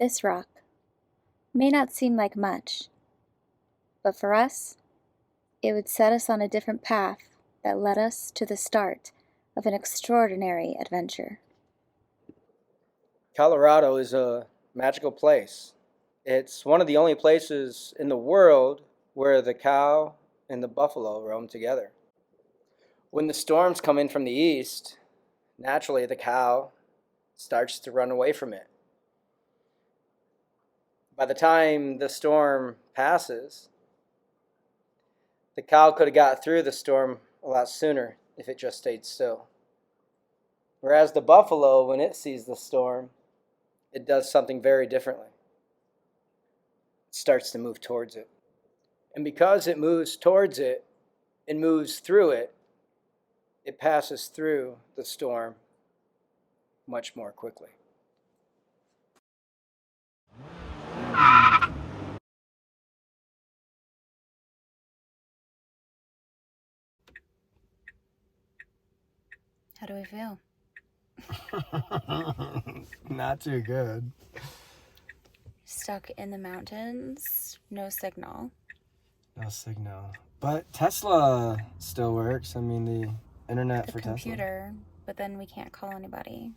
This rock may not seem like much, but for us, it would set us on a different path that led us to the start of an extraordinary adventure. Colorado is a magical place. It's one of the only places in the world where the cow and the buffalo roam together. When the storms come in from the east, naturally the cow starts to run away from it. By the time the storm passes, the cow could have got through the storm a lot sooner if it just stayed still. Whereas the buffalo, when it sees the storm, it does something very differently. It starts to move towards it. And because it moves towards it and moves through it, it passes through the storm much more quickly. How do we feel? Not too good. Stuck in the mountains, no signal. No signal. But Tesla still works. I mean, the internet The for computer, but then we can't call anybody.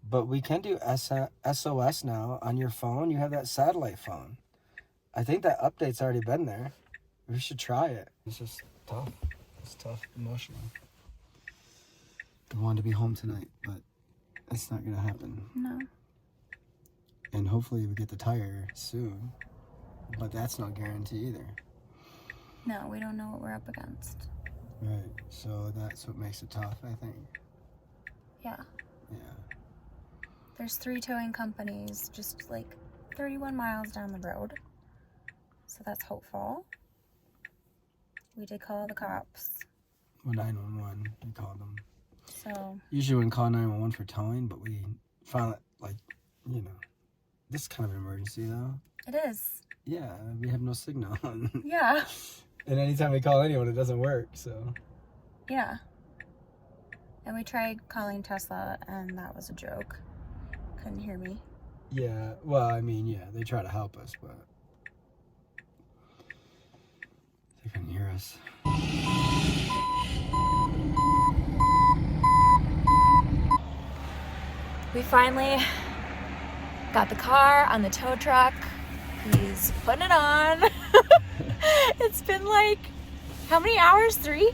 But we can do SOS now on your phone. You have that satellite phone. I think that update's already been there. We should try it. It's just tough. It's tough emotionally. I wanted to be home tonight, but it's not going to happen. No. And hopefully we get the tire soon. But that's not guaranteed either. No, we don't know what we're up against. Right. So that's what makes it tough, I think. Yeah. Yeah. There's 3 towing companies just like 31 miles down the road. So that's hopeful. We did call the cops. Well, 911, we called them. So Usually we wouldn't call 911 for towing, but we found it, like, you know, this is kind of an emergency, though. it is. Yeah, we have no signal. Yeah. And anytime we call anyone, it doesn't work, so. Yeah. And we tried calling Tesla, and that was a joke. Couldn't hear me. Yeah, well, I mean, yeah, they try to help us, but they couldn't hear us. We finally got the car on the tow truck. He's putting it on. It's been like, how many hours? 3?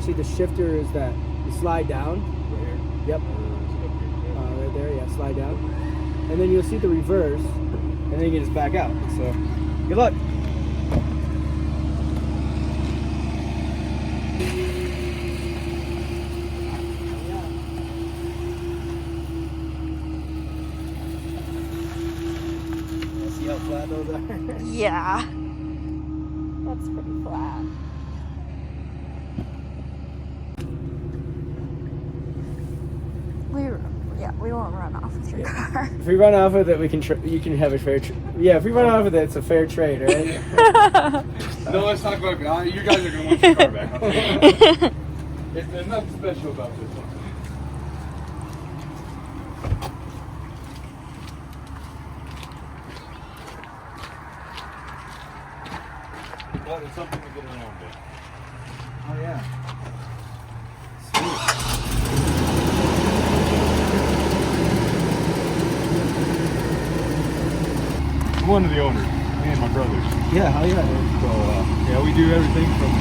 The shifter is that you slide down. Right here? Yep. Right there, yeah, slide down. And then you'll see the reverse, and then you can just back out. So, good luck. See how flat those are? Yeah. That's pretty flat. We won't run off with your car. If we run off with it, we can. You can have a fair. Yeah, if we run off with it, it's a fair trade, right? No, let's talk about. You guys are gonna want your car back. There's nothing special about this one. But it's something to get around with. Oh yeah. I'm one of the owners, me and my brothers. Yeah, hell yeah. So yeah, we do everything from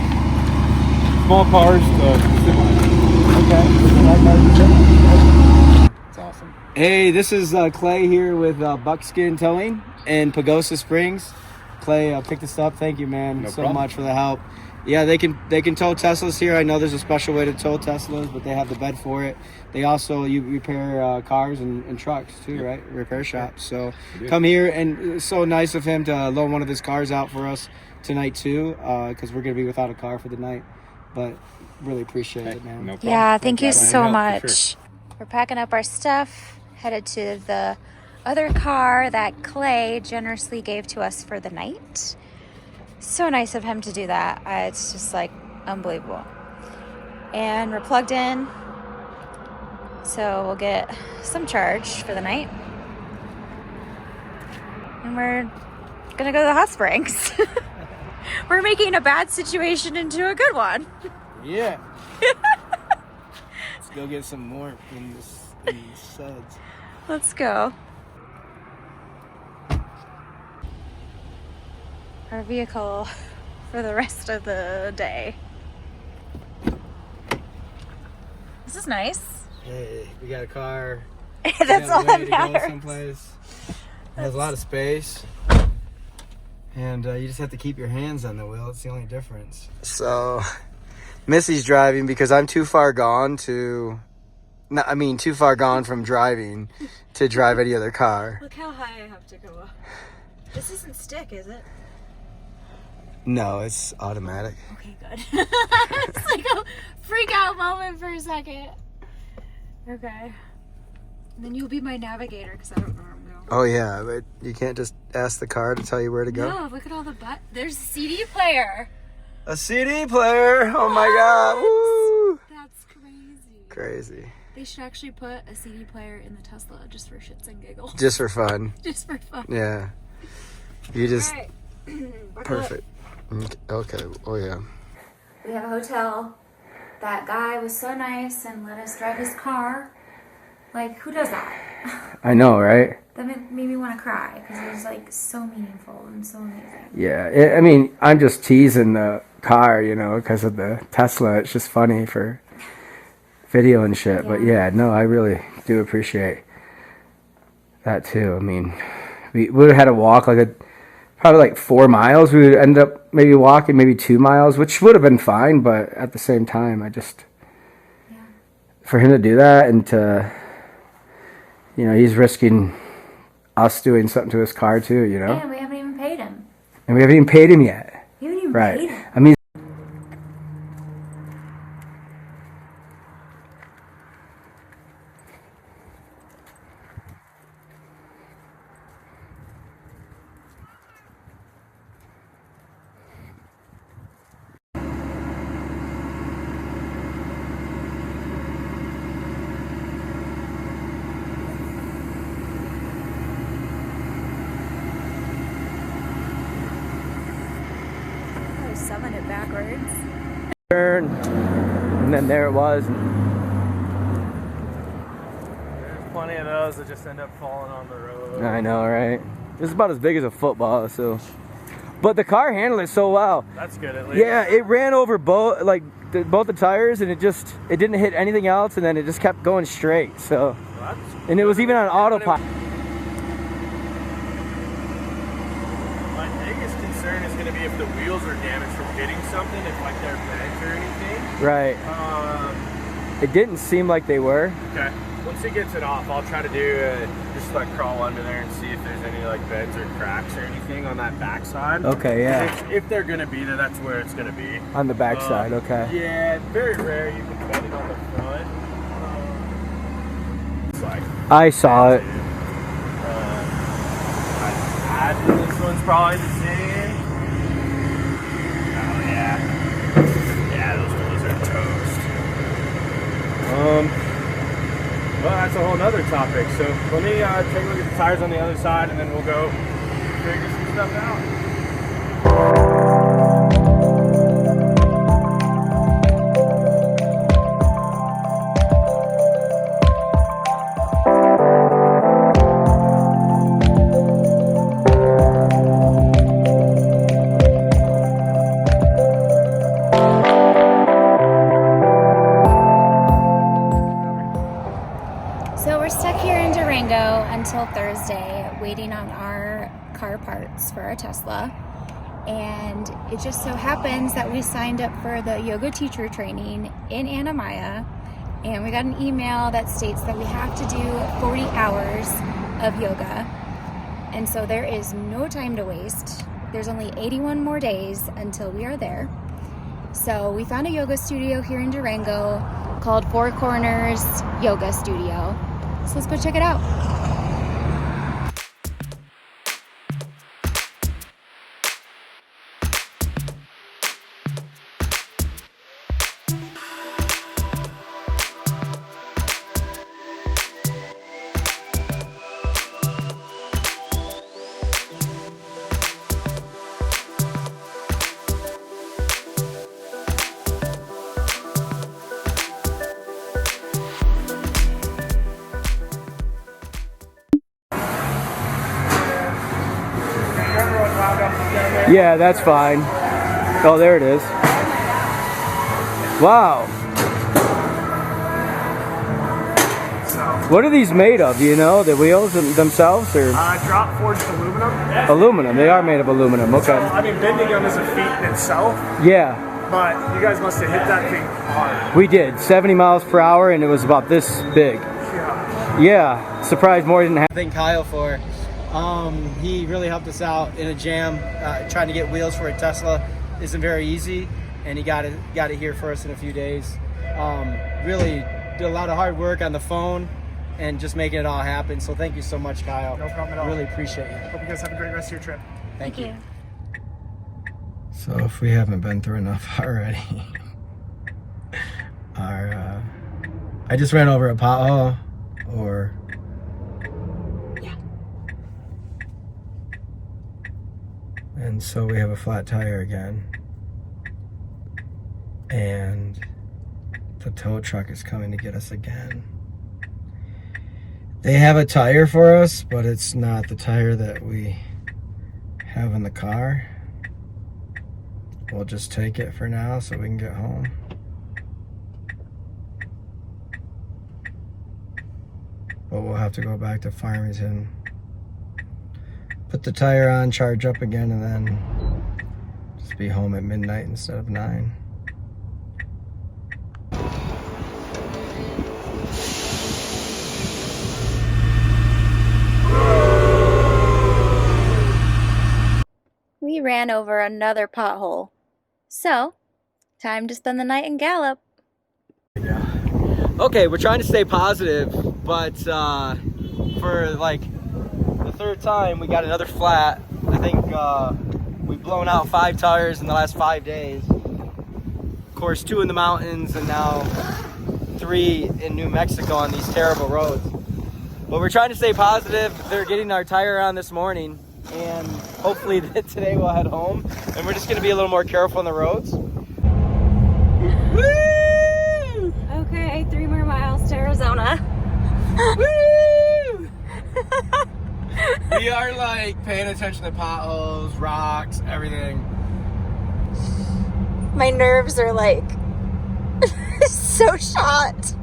small cars to semis. Okay. It's awesome. Hey, this is Clay here with Buckskin Towing in Pagosa Springs. Clay, pick this up. Thank you, man, No so problem. much for the help. Yeah, they can tow Teslas here. I know there's a special way to tow Teslas, but they have the bed for it. They also you repair cars and trucks too, right? Repair shops. So come here, and it's so nice of him to loan one of his cars out for us tonight too, because we're gonna be without a car for the night. But really appreciate it, man. No problem. Yeah, thank you Glad I so can help, for much. sure. We're packing up our stuff, headed to the other car that Clay generously gave to us for the night. So nice of him to do that. It's just like unbelievable. And we're plugged in, so we'll get some charge for the night. And we're gonna go to the hot springs. We're making a bad situation into a good one. Yeah. Let's go get some more in these suds. Let's go. Our vehicle for the rest of the day. This is nice. Hey, we got a car. That's all that Go matters. someplace. It has a lot of space. And you just have to keep your hands on the wheel. It's the only difference. So, Missy's driving because I'm too far gone too far gone from driving to drive any other car. Look how high I have to go up. This isn't stick, is it? No, it's automatic. Okay, good. It's like a freak out moment for a second. Okay. And then you'll be my navigator because I don't know where I'm going. Oh yeah, but you can't just ask the car to tell you where to go. No, look at all the There's a CD player. A CD player! Oh my god! Woo! That's crazy. Crazy. They should actually put a CD player in the Tesla just for shits and giggles. Just for fun. Just for fun. Yeah. You just All right. perfect. Okay. Oh yeah. We have a hotel. That guy was so nice and let us drive his car. Like, who does that? I know, right? That made me want to cry because it was like so meaningful and so amazing. Yeah. I mean, I'm just teasing the car, because of the Tesla. It's just funny for video and shit. Yeah. But yeah, no, I really do appreciate that too. I mean, we would have had to walk probably like 4 miles. We would end up maybe walking maybe 2 miles, which would have been fine. But at the same time, for him to do that and to, he's risking us doing something to his car too, And we haven't even paid him. And we haven't even paid him yet. You haven't even Right. paid him. I mean, I was summing it backwards. turn, and then there it was. There's plenty of those that just end up falling on the road. I know, right? This is about as big as a football, so. But the car handled it so well. That's good at least. Yeah, it ran over both the tires, and it didn't hit anything else, and then it just kept going straight. So, and it was even on autopilot. My biggest concern is going to be if the wheels are damaged from hitting something, if like they're bent or anything. Right. It didn't seem like they were. Okay. Once he gets it off, I'll try to do just like crawl under there and see if there's any like bends or cracks or anything on that backside. Okay, yeah. If they're going to be there, that's where it's going to be. On the backside, okay. Yeah, very rare you can bend it on the front. It's like I saw it. I imagine this one's probably the same. Oh yeah. Yeah, those wheels are toast. Well, that's a whole nother topic. So let me take a look at the tires on the other side, and then we'll go figure some stuff out. until Thursday waiting on our car parts for our Tesla. And it just so happens that we signed up for the yoga teacher training in Anamaya, and we got an email that states that we have to do 40 hours of yoga. And so there is no time to waste. There's only 81 more days until we are there. So we found a yoga studio here in Durango called Four Corners Yoga Studio. So let's go check it out. Yeah, that's fine. Oh, there it is. Wow. What are these made of? Do you know? The wheels themselves, or? Drop forged aluminum. Aluminum. They are made of aluminum. Okay. So, I mean, bending them is a feat in itself. Yeah. But you guys must have hit that thing hard. We did 70 miles per hour, and it was about this big. Yeah. Yeah. Surprised more didn't happen. Thank Kyle for. He really helped us out in a jam. Trying to get wheels for a Tesla isn't very easy, and he got it here for us in a few days. Really did a lot of hard work on the phone and just making it all happen. So thank you so much, Kyle. No problem at all. Really appreciate it. Hope you guys have a great rest of your trip. Thank you. So if we haven't been through enough already, I just ran over a pothole, or and so we have a flat tire again, and the tow truck is coming to get us again. They have a tire for us, but it's not the tire that we have in the car. We'll just take it for now so we can get home. But we'll have to go back to Farmington, put the tire on, charge up again, and then just be home at midnight instead of 9. We ran over another pothole. So, time to spend the night in Gallup. Okay, we're trying to stay positive, but for like the third time we got another flat. I think we've blown out 5 tires in the last 5 days. Of course, 2 in the mountains and now 3 in New Mexico on these terrible roads. But we're trying to stay positive. They're getting our tire on this morning, and hopefully today we'll head home. And we're just gonna be a little more careful on the roads. Woo! Okay, 3 more miles to Arizona. Woo! We are like paying attention to potholes, rocks, everything. My nerves are like so shot.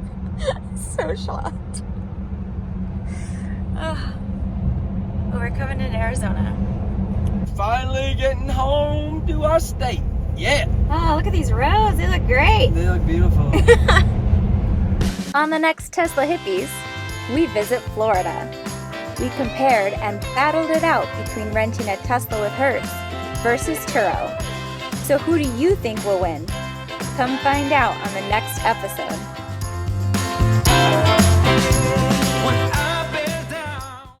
So shot. Oh, we're coming in Arizona. Finally getting home to our state. Yeah. Oh, look at these roads. They look great. They look beautiful. On the next Tesla Hippies, we visit Florida. We compared and battled it out between renting a Tesla with Hertz versus Turo. So who do you think will win? Come find out on the next episode.